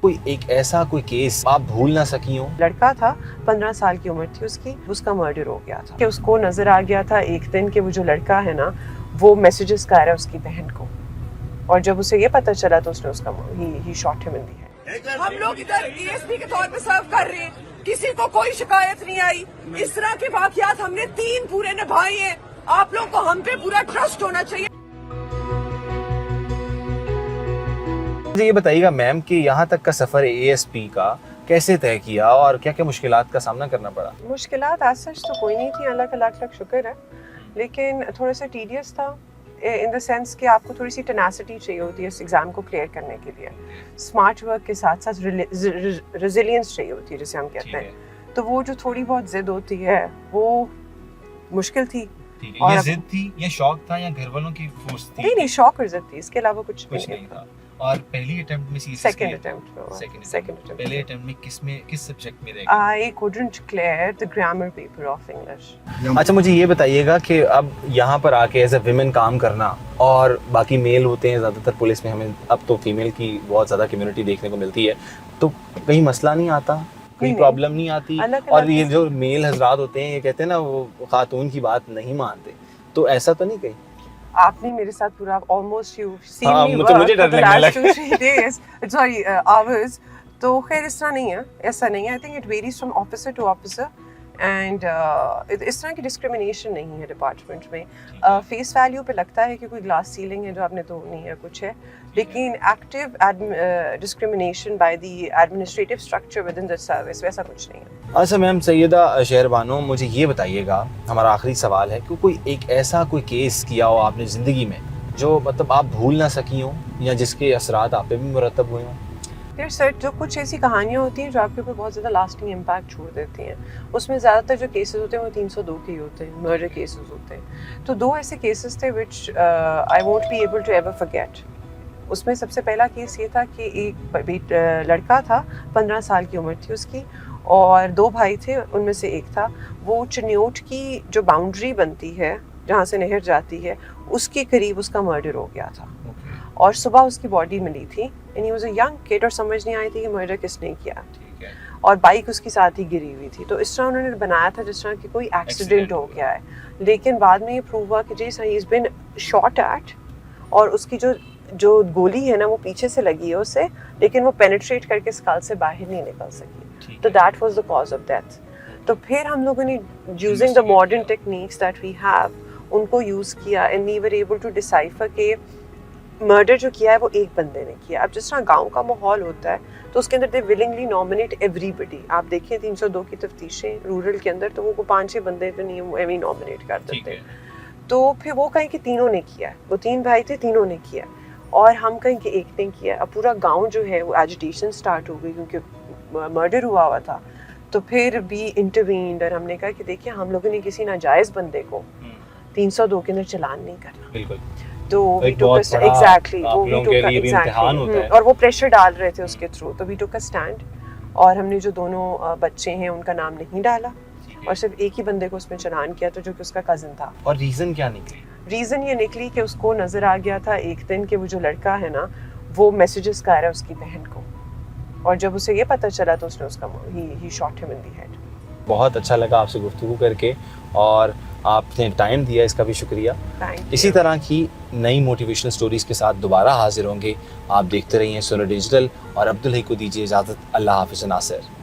کوئی ایک ایسا کوئی کیس آپ بھول نہ سکی ہوں؟ لڑکا تھا 15 سال کی عمر تھی اس کی، اس کا مرڈر ہو گیا تھا کہ اس کو نظر آ گیا تھا ایک دن کہ وہ جو لڑکا ہے نا وہ میسیجز کر رہا ہے اس کی بہن کو، اور جب اسے یہ پتہ چلا تو اس نے اس کا ہی شاٹ ہم ان دی ہے۔ ہم لوگ ادھر ای ایس پی کے طور پہ سرو کر رہے ہیں، کسی کو کوئی شکایت نہیں آئی۔ اس طرح کے واقعات ہم نے 3 پورے نبھائے ہیں۔ آپ لوگ کو ہم پہ پورا ٹرسٹ ہونا چاہیے۔ مجھے یہ بتائیے گا میم کہ یہاں تک کا سفر اے ایس پی کا کیسے طے کیا اور کیا کیا مشکلات کا سامنا کرنا پڑا؟ مشکلات ایز سچ تو کوئی نہیں تھی، اللہ کا لاکھ لاکھ شکر ہے، لیکن تھوڑا سا ٹیڈیس تھا ان دا سینس کہ آپ کو تھوڑی سی ٹیناسٹی چاہیے ہوتی ہے اس ایگزام کو کلیئر کرنے کے لیے، اسمارٹ ورک کے ساتھ ساتھ ریزیلینس چاہیے ہوتی ہے جسے ہم کہتے ہیں، تو وہ جو تھوڑی بہت ضد ہوتی ہے وہ مشکل تھی۔ یہ ضد تھی یا شوق تھا یا گھر والوں کی فورس تھی؟ نہیں شوق اور ضد تھی، اس کے علاوہ کچھ نہیں تھا۔ اور پہلی اٹیمپٹ میں سیکنڈ اٹیمپٹ پہلے اٹیمپٹ میں کس سبجیکٹ میں رہ گئی؟ I couldn't clear the grammar paper of English۔ اچھا مجھے یہ بتائیے گا کہ اب یہاں پر آ کے ایز اے ویمن کام کرنا، اور باقی میل ہوتے ہیں زیادہ تر پولیس میں، ہمیں اب تو فیمیل کی بہت زیادہ کمیونٹی دیکھنے کو ملتی ہے، تو کہیں مسئلہ نہیں آتا، کوئی پرابلم نہیں آتی؟ اور یہ جو میل حضرات ہوتے ہیں یہ کہتے ہیں نا وہ خاتون کی بات نہیں مانتے، تو ایسا تو نہیں کہیں؟ آپ نے میرے ساتھ پورا almost you seen me work for the last 2-3 days sorry hours, تو خیر اس طرح نہیں ہے، ایسا نہیں ہے۔ I think it varies from officer to officer, and اس طرح کی ڈسکریمنیشن نہیں ہے ڈپارٹمنٹ میں۔ فیس ویلیو پہ لگتا ہے کہ کوئی گلاس سیلنگ ہے جو آپ نے تو نہیں ہے کچھ ہے، لیکن active discrimination by the administrative structure with in the service ویسا کچھ نہیں ہے۔ اچھا میم سیدہ شہر بانو، مجھے یہ بتائیے گا، ہمارا آخری سوال ہے کہ کوئی ایک ایسا کوئی کیس کیا ہو آپ نے زندگی میں جو مطلب آپ بھول نہ سکی ہوں یا جس کے اثرات آپ پہ بھی مرتب ہوئے ہوں؟ یار سر، جو کچھ ایسی کہانیاں ہوتی ہیں جو آپ کے اوپر بہت زیادہ لاسٹنگ امپیکٹ چھوڑ دیتی ہیں، اس میں زیادہ تر جو کیسز ہوتے ہیں وہ 302 کے ہی ہوتے ہیں، مرڈر کیسز ہوتے ہیں۔ تو 2 ایسے کیسز تھے which I won't be able to ever forget. اس میں سب سے پہلا کیس یہ تھا کہ ایک لڑکا تھا، 15 سال کی عمر تھی اس کی، اور 2 بھائی تھے، ان میں سے ایک تھا وہ چنیوٹ کی جو باؤنڈری بنتی ہے جہاں سے نہر جاتی ہے اس کے قریب اس کا مرڈر ہو گیا تھا، اور صبح اس کی باڈی ملی تھی، and he was a young kid, اور سمجھ نہیں آئی تھی کہ مرڈر کس نے کیا، اور بائک اس کی ساتھ ہی گری ہوئی تھی۔ تو اس طرح انہوں نے بنایا تھا جس طرح کہ کوئی ایکسیڈنٹ ہو گیا ہے، لیکن بعد میں یہ پروو ہوا کہ جی ہی از بین شاٹ ایٹ، اور اس کی جو گولی ہے نا وہ پیچھے سے لگی ہے اسے، لیکن وہ پینیٹریٹ کر کے اسکال سے باہر نہیں نکل سکی، تو that was the cause of death. تو پھر ہم لوگوں نے using the modern techniques that we have ان کو یوز کیا، and we were able to decipher کہ مرڈر جو کیا ہے وہ ایک بندے نے کیا۔ اب جس طرح گاؤں کا ماحول ہوتا ہے تو اس کے اندر دے ولنگلی نامنیٹ ایوری بڈی، آپ دیکھیں 302 کی تفتیشیں رورل کے اندر تو وہ 5-6 بندے تو نہیں ایوی نامنیٹ کر دیتے، تو پھر وہ کہیں کہ تینوں نے کیا، وہ 3 بھائی تھے، تینوں نے کیا، اور ہم کہیں کہ ایک نے کیا۔ اب پورا گاؤں جو ہے وہ ایجیٹیشن سٹارٹ ہو گئی کیونکہ مرڈر ہوا ہوا تھا، تو پھر بھی انٹروینڈ، اور ہم نے کہا کہ دیکھیں ہم لوگوں نے کسی ناجائز بندے کو 302 کے اندر چلان نہیں کرنا، بالکل، تو وی ٹوک ایگزیکٹلی اور وہ پریشر ڈال رہے تھے اس کے تھرو، تو وی ٹوک اے اسٹینڈ، اور ہم نے جو دونوں بچے ہیں ان کا نام نہیں ڈالا، اور صرف ایک ہی بندے کو اس میں چلان کیا تھا جو کہ اس کا کزن تھا۔ اور ریزن کیا نکلی؟ ریزن یہ نکلی کہ اس کو نظر آ گیا تھا ایک دن کہ وہ جو لڑکا ہے نا وہ میسیجز کر رہا ہے اس کی بہن کو، اور جب اسے یہ پتہ چلا تو اس نے اس کا ہی شاٹ ہم ان دی ہیڈ۔ بہت اچھا لگا آپ سے گفتگو کر کے، اور آپ نے ٹائم دیا اس کا بھی شکریہ۔ اسی طرح کی نئی موٹیویشنل سٹوریز کے ساتھ دوبارہ حاضر ہوں گے، آپ دیکھتے رہیے سونو ڈیجیٹل، اور عبدالحی کو دیجیے اجازت، اللہ حافظ ناصر۔